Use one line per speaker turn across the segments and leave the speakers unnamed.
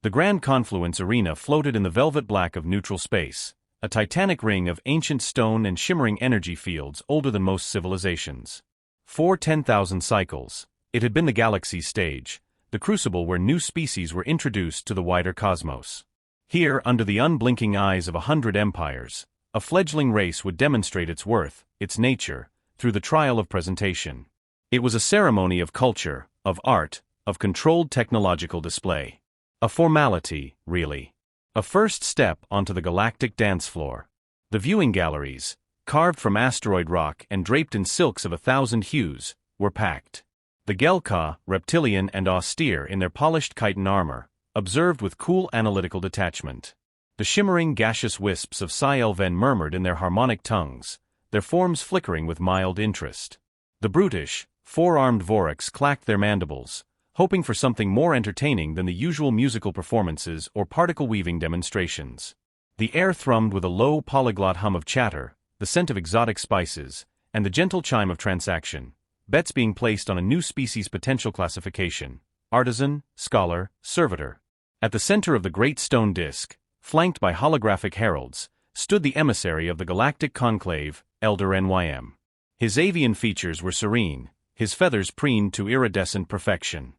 The Grand Confluence Arena floated in the velvet black of neutral space, a titanic ring of ancient stone and shimmering energy fields older than most civilizations. For 10,000 cycles, it had been the galaxy's stage, the crucible where new species were introduced to the wider cosmos. Here, under the unblinking eyes of 100 empires, a fledgling race would demonstrate its worth, its nature, through the trial of presentation. It was a ceremony of culture, of art, of controlled technological display. A formality, really. A first step onto the galactic dance floor. The viewing galleries, carved from asteroid rock and draped in silks of 1,000 hues, were packed. The Gelka, reptilian and austere in their polished chitin armor, observed with cool analytical detachment. The shimmering gaseous wisps of Psi Elven murmured in their harmonic tongues, their forms flickering with mild interest. The brutish, four-armed Vorax clacked their mandibles, hoping for something more entertaining than the usual musical performances or particle-weaving demonstrations. The air thrummed with a low polyglot hum of chatter, the scent of exotic spices, and the gentle chime of transaction, bets being placed on a new species potential classification: artisan, scholar, servitor. At the center of the great stone disk, flanked by holographic heralds, stood the emissary of the Galactic Conclave, Elder NYM. His avian features were serene, his feathers preened to iridescent perfection.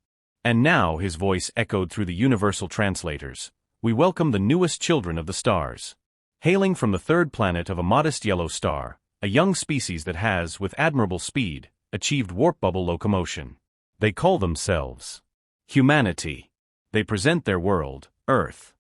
And now his voice echoed through the universal translators. We welcome the newest children of the stars. Hailing from the third planet of a modest yellow star, a young species that has, with admirable speed, achieved warp bubble locomotion. They call themselves humanity. They present their world, Earth.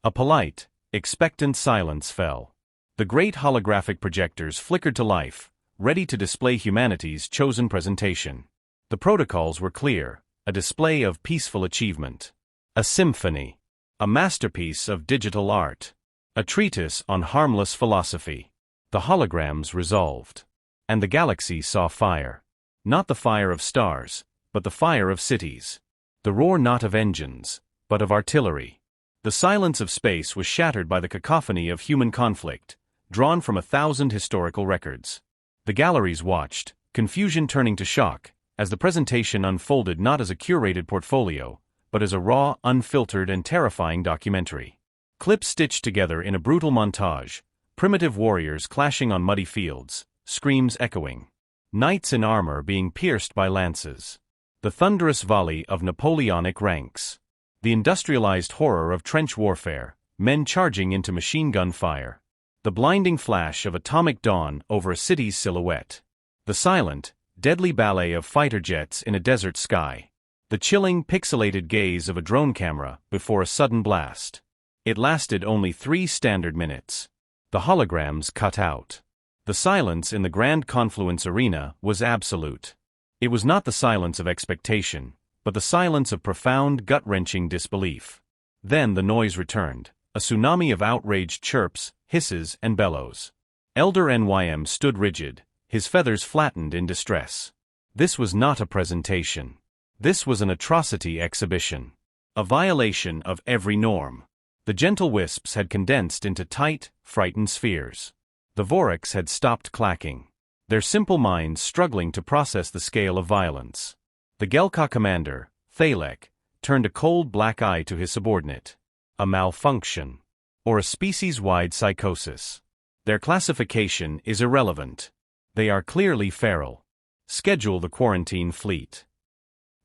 A polite, expectant silence fell. The great holographic projectors flickered to life, ready to display humanity's chosen presentation. The protocols were clear, a display of peaceful achievement. A symphony. A masterpiece of digital art. A treatise on harmless philosophy. The holograms resolved. And the galaxy saw fire. Not the fire of stars, but the fire of cities. The roar not of engines, but of artillery. The silence of space was shattered by the cacophony of human conflict, drawn from 1,000 historical records. The galleries watched, confusion turning to shock, as the presentation unfolded not as a curated portfolio, but as a raw, unfiltered and terrifying documentary. Clips stitched together in a brutal montage, primitive warriors clashing on muddy fields, screams echoing. Knights in armor being pierced by lances. The thunderous volley of Napoleonic ranks. The industrialized horror of trench warfare, men charging into machine gun fire. The blinding flash of atomic dawn over a city's silhouette. The silent, deadly ballet of fighter jets in a desert sky. The chilling, pixelated gaze of a drone camera before a sudden blast. It lasted only 3 standard minutes. The holograms cut out. The silence in the Grand Confluence Arena was absolute. It was not the silence of expectation, but the silence of profound, gut-wrenching disbelief. Then the noise returned, a tsunami of outraged chirps, hisses, and bellows. Elder NYM stood rigid, his feathers flattened in distress. This was not a presentation. This was an atrocity exhibition. A violation of every norm. The gentle wisps had condensed into tight, frightened spheres. The Vorax had stopped clacking, their simple minds struggling to process the scale of violence. The Gelka commander, Thalek, turned a cold black eye to his subordinate. A malfunction. Or a species-wide psychosis. Their classification is irrelevant. They are clearly feral. Schedule the quarantine fleet.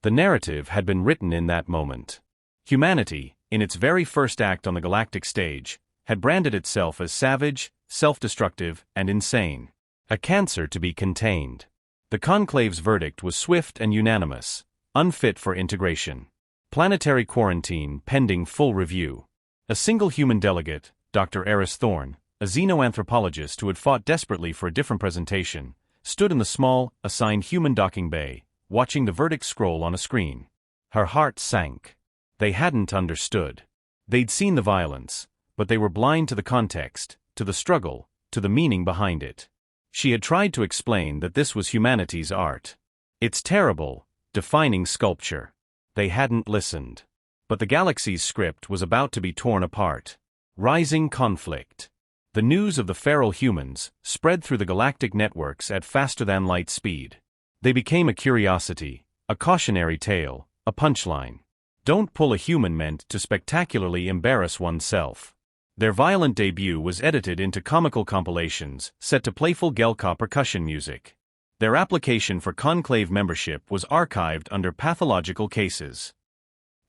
The narrative had been written in that moment. Humanity, in its very first act on the galactic stage, had branded itself as savage, self-destructive, and insane. A cancer to be contained. The Conclave's verdict was swift and unanimous, unfit for integration. Planetary quarantine pending full review. A single human delegate, Dr. Eris Thorne, a xenoanthropologist who had fought desperately for a different presentation, stood in the small, assigned human docking bay, watching the verdict scroll on a screen. Her heart sank. They hadn't understood. They'd seen the violence, but they were blind to the context, to the struggle, to the meaning behind it. She had tried to explain that this was humanity's art. Its terrible, defining sculpture. They hadn't listened. But the galaxy's script was about to be torn apart. Rising conflict. The news of the feral humans spread through the galactic networks at faster-than-light speed. They became a curiosity, a cautionary tale, a punchline. Don't Pull a Human meant to spectacularly embarrass oneself. Their violent debut was edited into comical compilations set to playful Gelka percussion music. Their application for conclave membership was archived under pathological cases.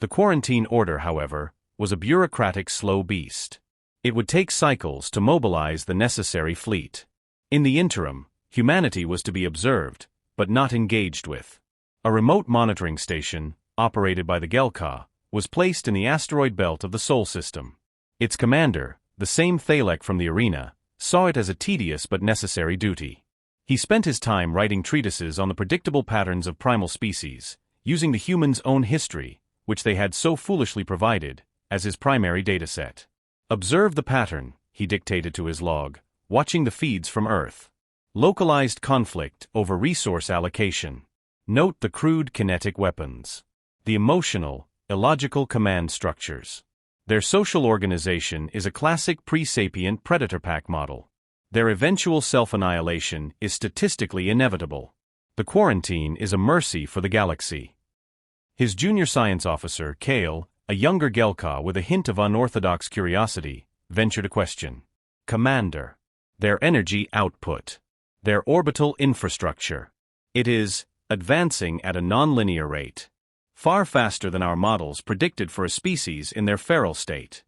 The quarantine order, however, was a bureaucratic slow beast. It would take cycles to mobilize the necessary fleet. In the interim, humanity was to be observed, but not engaged with. A remote monitoring station, operated by the Gelka, was placed in the asteroid belt of the Sol system. Its commander, the same Thalek from the arena, saw it as a tedious but necessary duty. He spent his time writing treatises on the predictable patterns of primal species, using the human's own history, which they had so foolishly provided, as his primary dataset. Observe the pattern, he dictated to his log, watching the feeds from Earth. Localized conflict over resource allocation. Note the crude kinetic weapons. The emotional, illogical command structures. Their social organization is a classic pre-sapient predator pack model. Their eventual self-annihilation is statistically inevitable. The quarantine is a mercy for the galaxy. His junior science officer, Kale, a younger Gelka with a hint of unorthodox curiosity, ventured a question. Commander. Their energy output. Their orbital infrastructure. It is advancing at a nonlinear rate. Far faster than our models predicted for a species in their feral state.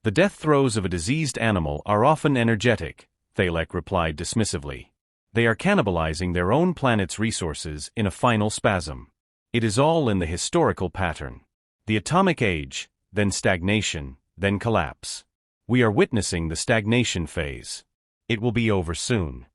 The death throes of a diseased animal are often energetic, Thalek replied dismissively. They are cannibalizing their own planet's resources in a final spasm. It is all in the historical pattern. The atomic age, then stagnation, then collapse. We are witnessing the stagnation phase. It will be over soon.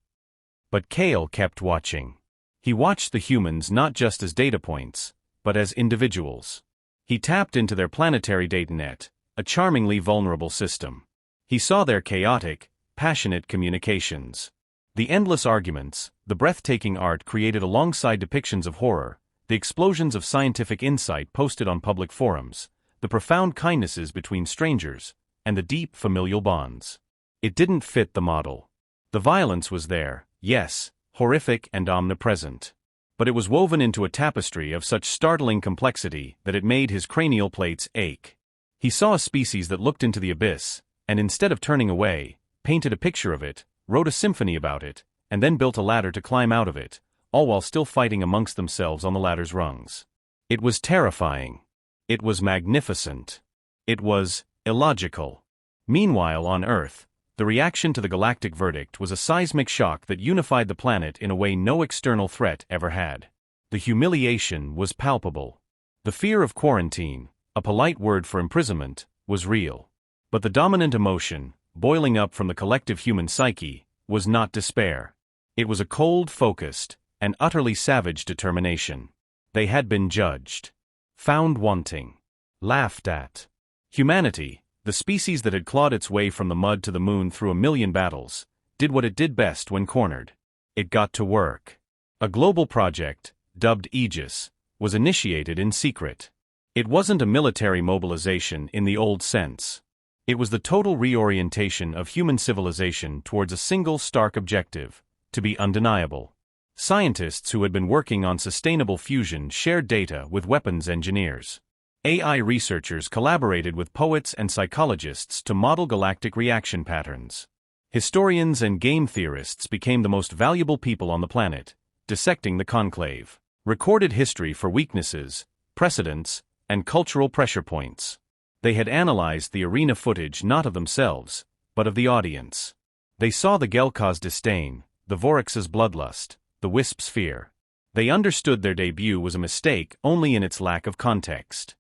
But Kale kept watching. He watched the humans not just as data points, but as individuals. He tapped into their planetary datanet, a charmingly vulnerable system. He saw their chaotic, passionate communications. The endless arguments, the breathtaking art created alongside depictions of horror, the explosions of scientific insight posted on public forums, the profound kindnesses between strangers, and the deep familial bonds. It didn't fit the model. The violence was there, yes, horrific and omnipresent. But it was woven into a tapestry of such startling complexity that it made his cranial plates ache. He saw a species that looked into the abyss, and instead of turning away, painted a picture of it, wrote a symphony about it, and then built a ladder to climb out of it, all while still fighting amongst themselves on the ladder's rungs. It was terrifying. It was magnificent. It was illogical. Meanwhile, on Earth, the reaction to the galactic verdict was a seismic shock that unified the planet in a way no external threat ever had. The humiliation was palpable. The fear of quarantine, a polite word for imprisonment, was real. But the dominant emotion, boiling up from the collective human psyche, was not despair. It was a cold, focused, and utterly savage determination. They had been judged, found wanting, laughed at. Humanity, the species that had clawed its way from the mud to the moon through a million battles, did what it did best when cornered. It got to work. A global project, dubbed Aegis, was initiated in secret. It wasn't a military mobilization in the old sense. It was the total reorientation of human civilization towards a single stark objective, to be undeniable. Scientists who had been working on sustainable fusion shared data with weapons engineers. AI researchers collaborated with poets and psychologists to model galactic reaction patterns. Historians and game theorists became the most valuable people on the planet, dissecting the conclave. Recorded history for weaknesses, precedents, and cultural pressure points. They had analyzed the arena footage not of themselves, but of the audience. They saw the Gelka's disdain, the Vorax's bloodlust, the Wisp's fear. They understood their debut was a mistake only in its lack of context.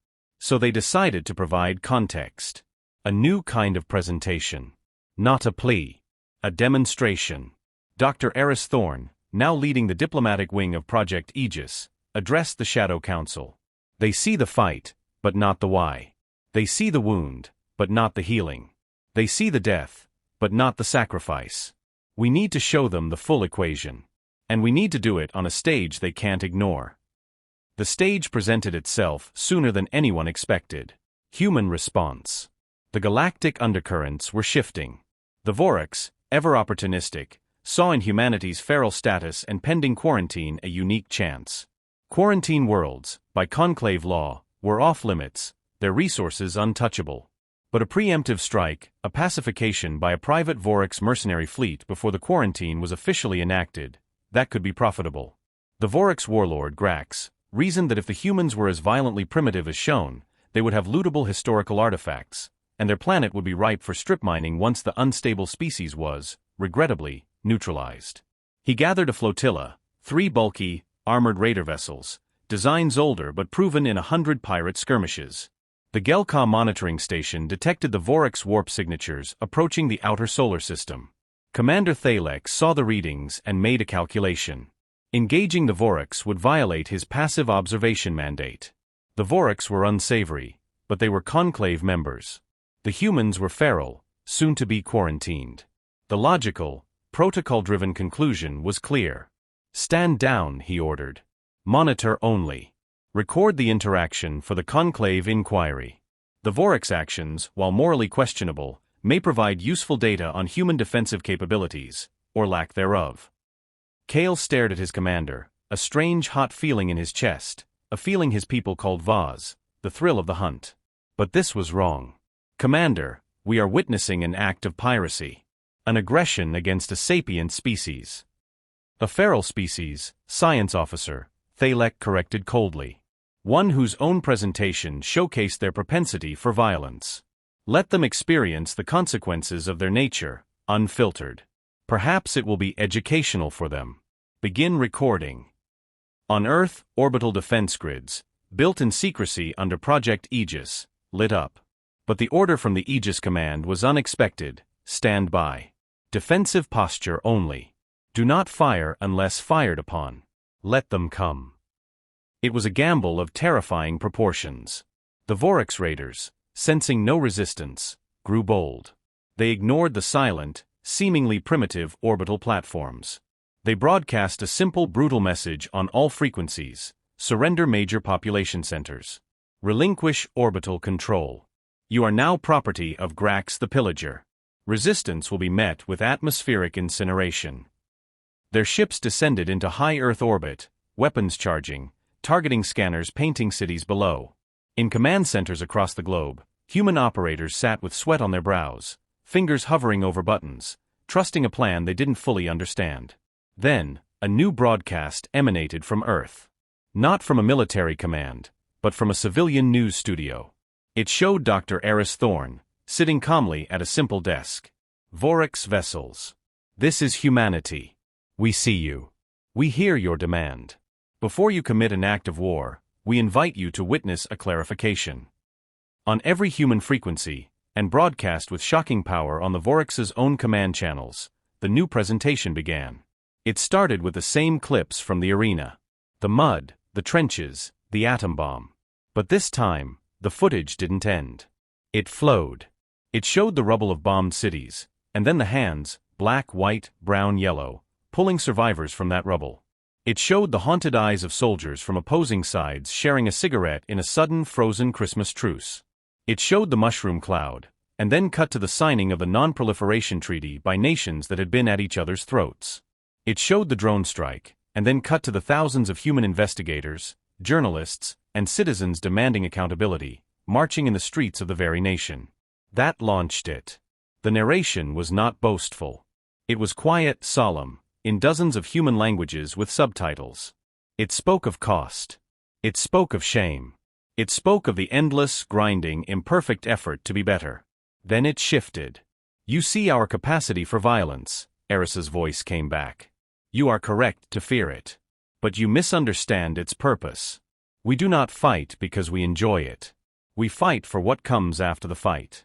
So they decided to provide context. A new kind of presentation. Not a plea. A demonstration. Dr. Eris Thorne, now leading the diplomatic wing of Project Aegis, addressed the Shadow Council. They see the fight, but not the why. They see the wound, but not the healing. They see the death, but not the sacrifice. We need to show them the full equation. And we need to do it on a stage they can't ignore. The stage presented itself sooner than anyone expected. Human response. The galactic undercurrents were shifting. The Vorax, ever opportunistic, saw in humanity's feral status and pending quarantine a unique chance. Quarantine worlds, by conclave law, were off-limits, their resources untouchable. But a preemptive strike, a pacification by a private Vorax mercenary fleet before the quarantine was officially enacted, that could be profitable. The Vorax warlord Grax reasoned that if the humans were as violently primitive as shown, they would have lootable historical artifacts, and their planet would be ripe for strip mining once the unstable species was, regrettably, neutralized. He gathered a flotilla, 3 bulky, armored raider vessels, designs older but proven in 100 pirate skirmishes. The Gelka monitoring station detected the Vorax warp signatures approaching the outer solar system. Commander Thalek saw the readings and made a calculation. Engaging the Vorax would violate his passive observation mandate. The Vorax were unsavory, but they were conclave members. The humans were feral, soon to be quarantined. The logical, protocol-driven conclusion was clear. "Stand down," he ordered. "Monitor only. Record the interaction for the conclave inquiry." The Vorax actions, while morally questionable, may provide useful data on human defensive capabilities, or lack thereof. Kale stared at his commander, a strange hot feeling in his chest, a feeling his people called Vaz, the thrill of the hunt. But this was wrong. "Commander, we are witnessing an act of piracy. An aggression against a sapient species." "A feral species, science officer," Thalek corrected coldly. "One whose own presentation showcased their propensity for violence. Let them experience the consequences of their nature, unfiltered. Perhaps it will be educational for them. Begin recording." On Earth, orbital defense grids, built in secrecy under Project Aegis, lit up. But the order from the Aegis command was unexpected: stand by. Defensive posture only. Do not fire unless fired upon. Let them come. It was a gamble of terrifying proportions. The Vorax raiders, sensing no resistance, grew bold. They ignored the silent, seemingly primitive orbital platforms. They broadcast a simple, brutal message on all frequencies: surrender major population centers. Relinquish orbital control. You are now property of Grax the Pillager. Resistance will be met with atmospheric incineration. Their ships descended into high Earth orbit, weapons charging, targeting scanners painting cities below. In command centers across the globe, human operators sat with sweat on their brows, fingers hovering over buttons, trusting a plan they didn't fully understand. Then, a new broadcast emanated from Earth. Not from a military command, but from a civilian news studio. It showed Dr. Eris Thorne, sitting calmly at a simple desk. "Vorax vessels. This is humanity. We see you. We hear your demand. Before you commit an act of war, we invite you to witness a clarification." On every human frequency, and broadcast with shocking power on the Vorax's own command channels, the new presentation began. It started with the same clips from the arena. The mud, the trenches, the atom bomb. But this time, the footage didn't end. It flowed. It showed the rubble of bombed cities, and then the hands, black, white, brown, yellow, pulling survivors from that rubble. It showed the haunted eyes of soldiers from opposing sides sharing a cigarette in a sudden frozen Christmas truce. It showed the mushroom cloud, and then cut to the signing of the non-proliferation treaty by nations that had been at each other's throats. It showed the drone strike, and then cut to the thousands of human investigators, journalists, and citizens demanding accountability, marching in the streets of the very nation. That launched it. The narration was not boastful. It was quiet, solemn, in dozens of human languages with subtitles. It spoke of cost. It spoke of shame. It spoke of the endless, grinding, imperfect effort to be better. Then it shifted. "You see our capacity for violence," Eris's voice came back. "You are correct to fear it. But you misunderstand its purpose. We do not fight because we enjoy it. We fight for what comes after the fight."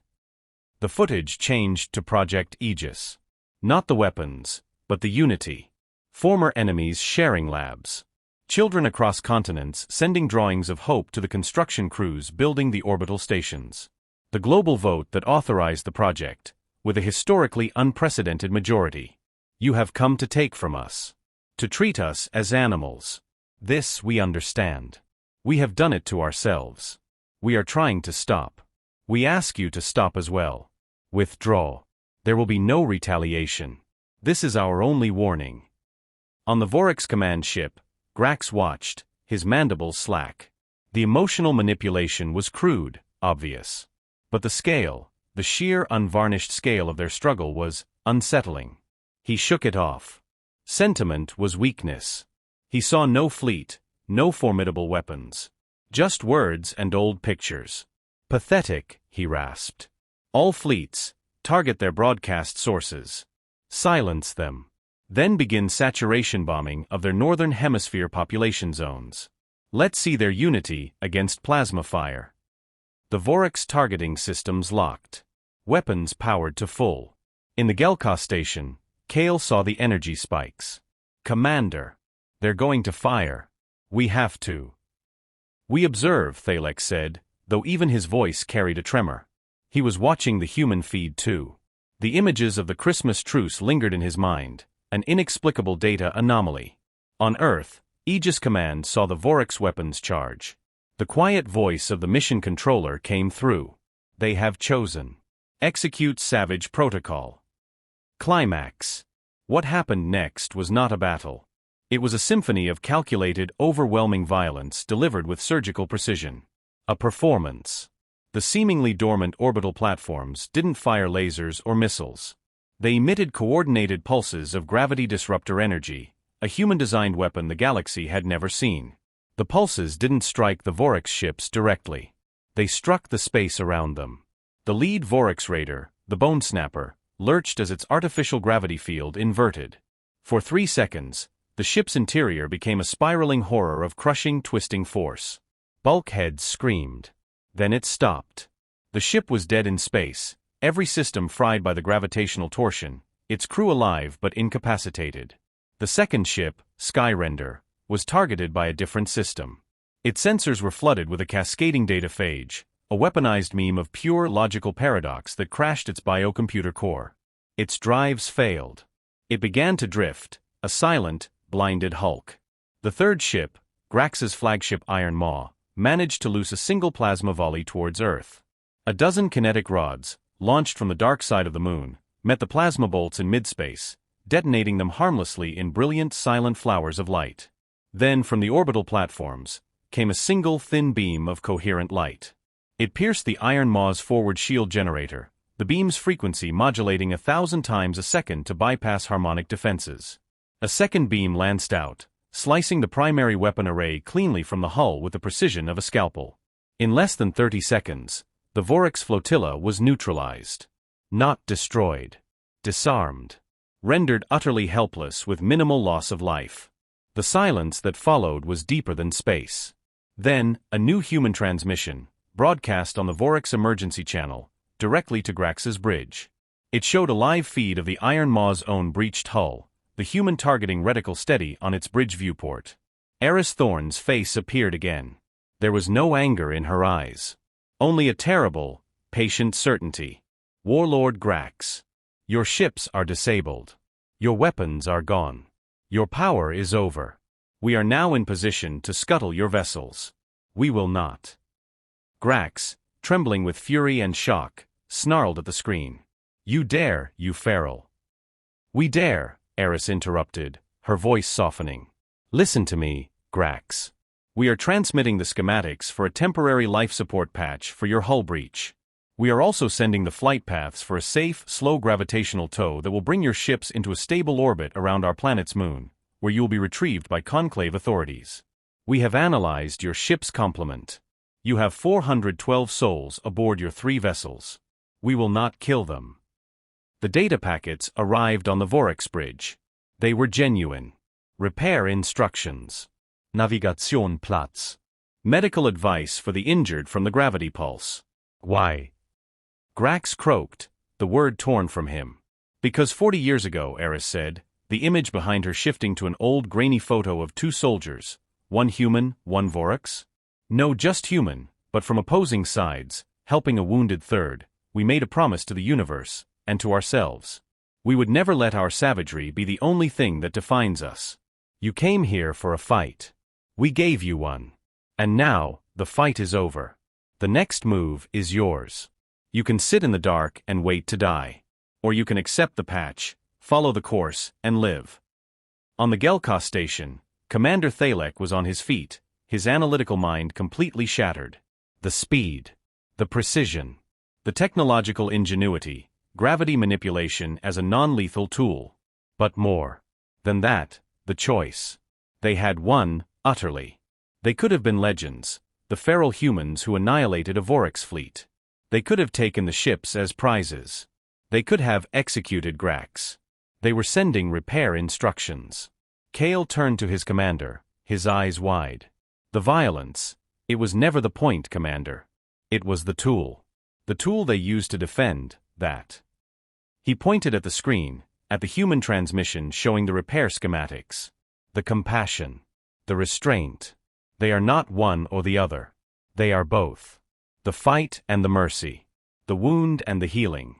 The footage changed to Project Aegis. Not the weapons, but the unity. Former enemies sharing labs. Children across continents sending drawings of hope to the construction crews building the orbital stations. The global vote that authorized the project, with a historically unprecedented majority. "You have come to take from us. To treat us as animals. This we understand. We have done it to ourselves. We are trying to stop. We ask you to stop as well. Withdraw. There will be no retaliation. This is our only warning." On the Vorax command ship, Grax watched, his mandibles slack. The emotional manipulation was crude, obvious. But the scale, the sheer unvarnished scale of their struggle was unsettling. He shook it off. Sentiment was weakness. He saw no fleet, no formidable weapons. Just words and old pictures. Pathetic, he rasped. All fleets, target their broadcast sources. Silence them. Then begin saturation bombing of their northern hemisphere population zones. Let's see their unity against plasma fire. The Vorax targeting systems locked. Weapons powered to full. In the Gelka station, Kale saw the energy spikes. Commander. They're going to fire. We have to. We observe, Thalek said, though even his voice carried a tremor. He was watching the human feed too. The images of the Christmas truce lingered in his mind, an inexplicable data anomaly. On Earth, Aegis Command saw the Vorax weapons charge. The quiet voice of the mission controller came through. They have chosen. Execute Savage Protocol. Climax. What happened next was not a battle. It was a symphony of calculated, overwhelming violence delivered with surgical precision. A performance. The seemingly dormant orbital platforms didn't fire lasers or missiles. They emitted coordinated pulses of gravity disruptor energy, a human-designed weapon the galaxy had never seen. The pulses didn't strike the Vorax ships directly. They struck the space around them. The lead Vorax raider, the Bone Snapper, lurched as its artificial gravity field inverted. For 3 seconds, the ship's interior became a spiraling horror of crushing, twisting force. Bulkheads screamed. Then it stopped. The ship was dead in space, every system fried by the gravitational torsion, its crew alive but incapacitated. The second ship, Skyrender, was targeted by a different system. Its sensors were flooded with a cascading data phage, a weaponized meme of pure logical paradox that crashed its biocomputer core. Its drives failed. It began to drift, a silent, blinded hulk. The third ship, Grax's flagship Iron Maw, managed to loose a single plasma volley towards Earth. A dozen kinetic rods, launched from the dark side of the moon, met the plasma bolts in midspace, detonating them harmlessly in brilliant, silent flowers of light. Then, from the orbital platforms, came a single thin beam of coherent light. It pierced the Iron Maw's forward shield generator, the beam's frequency modulating 1,000 times a second to bypass harmonic defenses. A second beam lanced out, slicing the primary weapon array cleanly from the hull with the precision of a scalpel. In less than 30 seconds, the Vorax flotilla was neutralized. Not destroyed. Disarmed. Rendered utterly helpless with minimal loss of life. The silence that followed was deeper than space. Then, a new human transmission, broadcast on the Vorax emergency channel, directly to Grax's bridge. It showed a live feed of the Iron Maw's own breached hull, the human targeting reticle steady on its bridge viewport. Eris Thorne's face appeared again. There was no anger in her eyes. Only a terrible, patient certainty. Warlord Grax. Your ships are disabled. Your weapons are gone. Your power is over. We are now in position to scuttle your vessels. We will not. Grax, trembling with fury and shock, snarled at the screen. You dare, you feral. We dare, Eris interrupted, her voice softening. Listen to me, Grax. We are transmitting the schematics for a temporary life support patch for your hull breach. We are also sending the flight paths for a safe, slow gravitational tow that will bring your ships into a stable orbit around our planet's moon, where you will be retrieved by conclave authorities. We have analyzed your ship's complement. You have 412 souls aboard your 3 vessels. We will not kill them. The data packets arrived on the Vorax bridge. They were genuine. Repair instructions. Navigation Platz. Medical advice for the injured from the gravity pulse. Why? Grax croaked, the word torn from him. Because 40 years ago, Eris said, the image behind her shifting to an old grainy photo of 2 soldiers, one human, one Vorax? No, just human, but from opposing sides, helping a wounded third, we made a promise to the universe, and to ourselves. We would never let our savagery be the only thing that defines us. You came here for a fight. We gave you one. And now, the fight is over. The next move is yours. You can sit in the dark and wait to die. Or you can accept the patch, follow the course, and live. On the Gelka station, Commander Thalek was on his feet, his analytical mind completely shattered. The speed, the precision, the technological ingenuity, gravity manipulation as a non-lethal tool. But more than that, the choice. They had won, utterly. They could have been legends, the feral humans who annihilated a Vorax fleet. They could have taken the ships as prizes. They could have executed Grax. They were sending repair instructions. Kale turned to his commander, his eyes wide. The violence, it was never the point, Commander. It was the tool. The tool they used to defend, that. He pointed at the screen, at the human transmission showing the repair schematics. The compassion. The restraint. They are not one or the other. They are both. The fight and the mercy. The wound and the healing.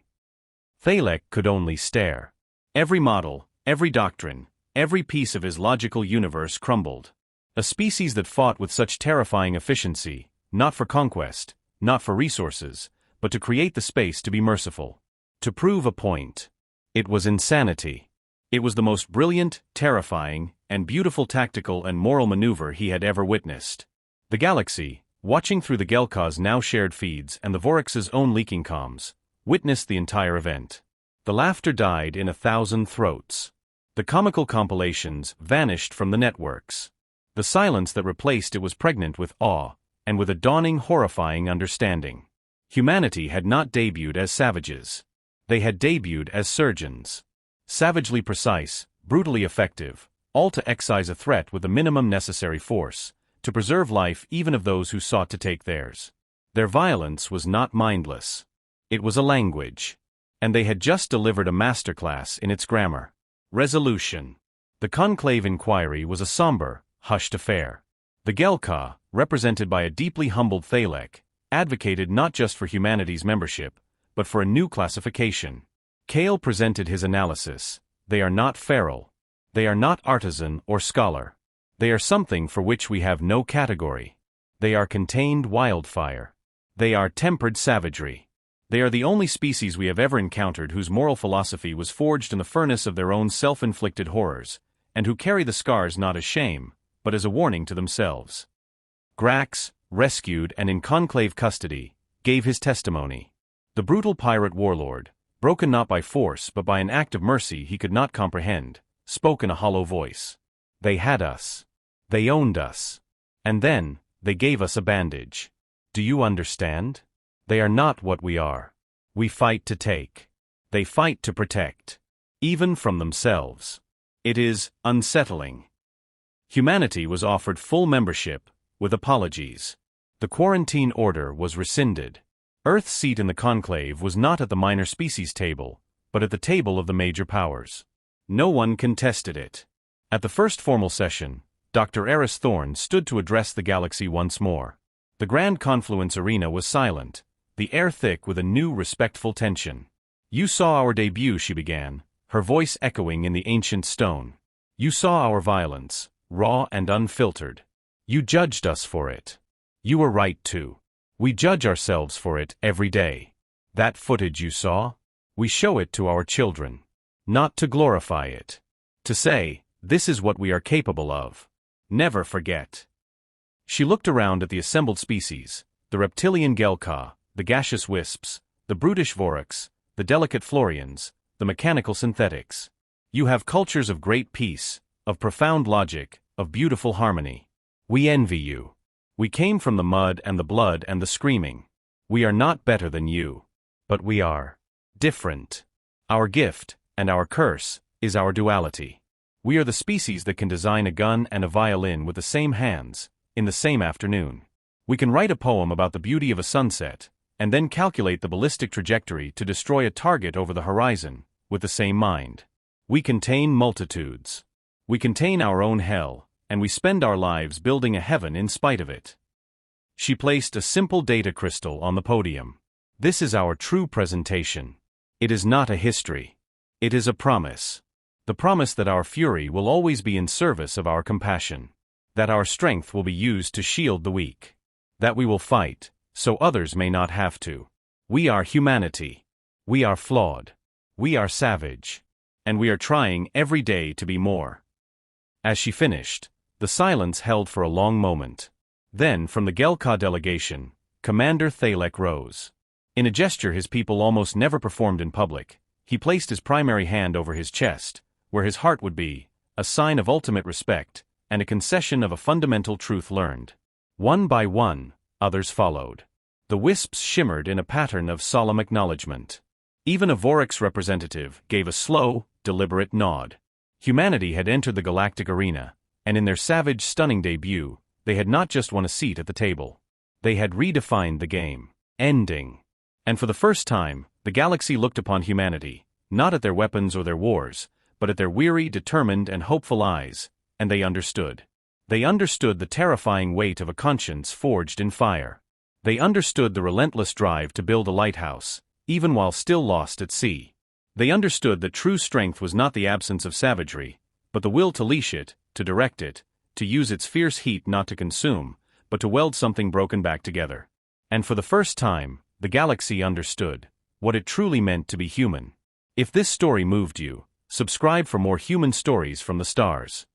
Thalek could only stare. Every model, every doctrine, every piece of his logical universe crumbled. A species that fought with such terrifying efficiency, not for conquest, not for resources, but to create the space to be merciful. To prove a point. It was insanity. It was the most brilliant, terrifying, and beautiful tactical and moral maneuver he had ever witnessed. The galaxy, watching through the Gelka's now shared feeds and the Vorax's own leaking comms, witnessed the entire event. The laughter died in 1,000 throats. The comical compilations vanished from the networks. The silence that replaced it was pregnant with awe, and with a dawning horrifying understanding. Humanity had not debuted as savages. They had debuted as surgeons. Savagely precise, brutally effective, all to excise a threat with the minimum necessary force, to preserve life even of those who sought to take theirs. Their violence was not mindless. It was a language. And they had just delivered a masterclass in its grammar. Resolution. The conclave inquiry was a somber, hushed affair. The Gelka, represented by a deeply humbled Thalek, advocated not just for humanity's membership, but for a new classification. Kale presented his analysis. They are not feral. They are not artisan or scholar. They are something for which we have no category. They are contained wildfire. They are tempered savagery. They are the only species we have ever encountered whose moral philosophy was forged in the furnace of their own self-inflicted horrors, and who carry the scars not as shame, but as a warning to themselves. Grax, rescued and in conclave custody, gave his testimony. The brutal pirate warlord, broken not by force but by an act of mercy he could not comprehend, spoke in a hollow voice. They had us. They owned us. And then, they gave us a bandage. Do you understand? They are not what we are. We fight to take. They fight to protect. Even from themselves. It is unsettling. Humanity was offered full membership, with apologies. The quarantine order was rescinded. Earth's seat in the conclave was not at the minor species table, but at the table of the major powers. No one contested it. At the first formal session, Dr. Eris Thorne stood to address the galaxy once more. The Grand Confluence Arena was silent, the air thick with a new respectful tension. You saw our debut, she began, her voice echoing in the ancient stone. You saw our violence, raw and unfiltered. You judged us for it. You were right to. We judge ourselves for it every day. That footage you saw? We show it to our children. Not to glorify it. To say, this is what we are capable of. Never forget. She looked around at the assembled species, the reptilian Gelka, the gaseous wisps, the brutish Vorax, the delicate Florians, the mechanical synthetics. You have cultures of great peace, of profound logic, of beautiful harmony. We envy you. We came from the mud and the blood and the screaming. We are not better than you. But we are different. Our gift, and our curse, is our duality. We are the species that can design a gun and a violin with the same hands, in the same afternoon. We can write a poem about the beauty of a sunset, and then calculate the ballistic trajectory to destroy a target over the horizon, with the same mind. We contain multitudes. We contain our own hell, and we spend our lives building a heaven in spite of it. She placed a simple data crystal on the podium. This is our true presentation. It is not a history. It is a promise. The promise that our fury will always be in service of our compassion. That our strength will be used to shield the weak. That we will fight, so others may not have to. We are humanity. We are flawed. We are savage. And we are trying every day to be more. As she finished, the silence held for a long moment. Then, from the Gelka delegation, Commander Thalek rose. In a gesture his people almost never performed in public, he placed his primary hand over his chest, where his heart would be, a sign of ultimate respect, and a concession of a fundamental truth learned. One by one, others followed. The wisps shimmered in a pattern of solemn acknowledgement. Even a Vorax representative gave a slow, deliberate nod. Humanity had entered the Galactic Arena, and in their savage, stunning debut, they had not just won a seat at the table. They had redefined the game. Ending. And for the first time, the galaxy looked upon humanity, not at their weapons or their wars, but at their weary, determined, and hopeful eyes, and they understood. They understood the terrifying weight of a conscience forged in fire. They understood the relentless drive to build a lighthouse, even while still lost at sea. They understood that true strength was not the absence of savagery, but the will to leash it, to direct it, to use its fierce heat not to consume, but to weld something broken back together. And for the first time, the galaxy understood what it truly meant to be human. If this story moved you, subscribe for more human stories from the stars.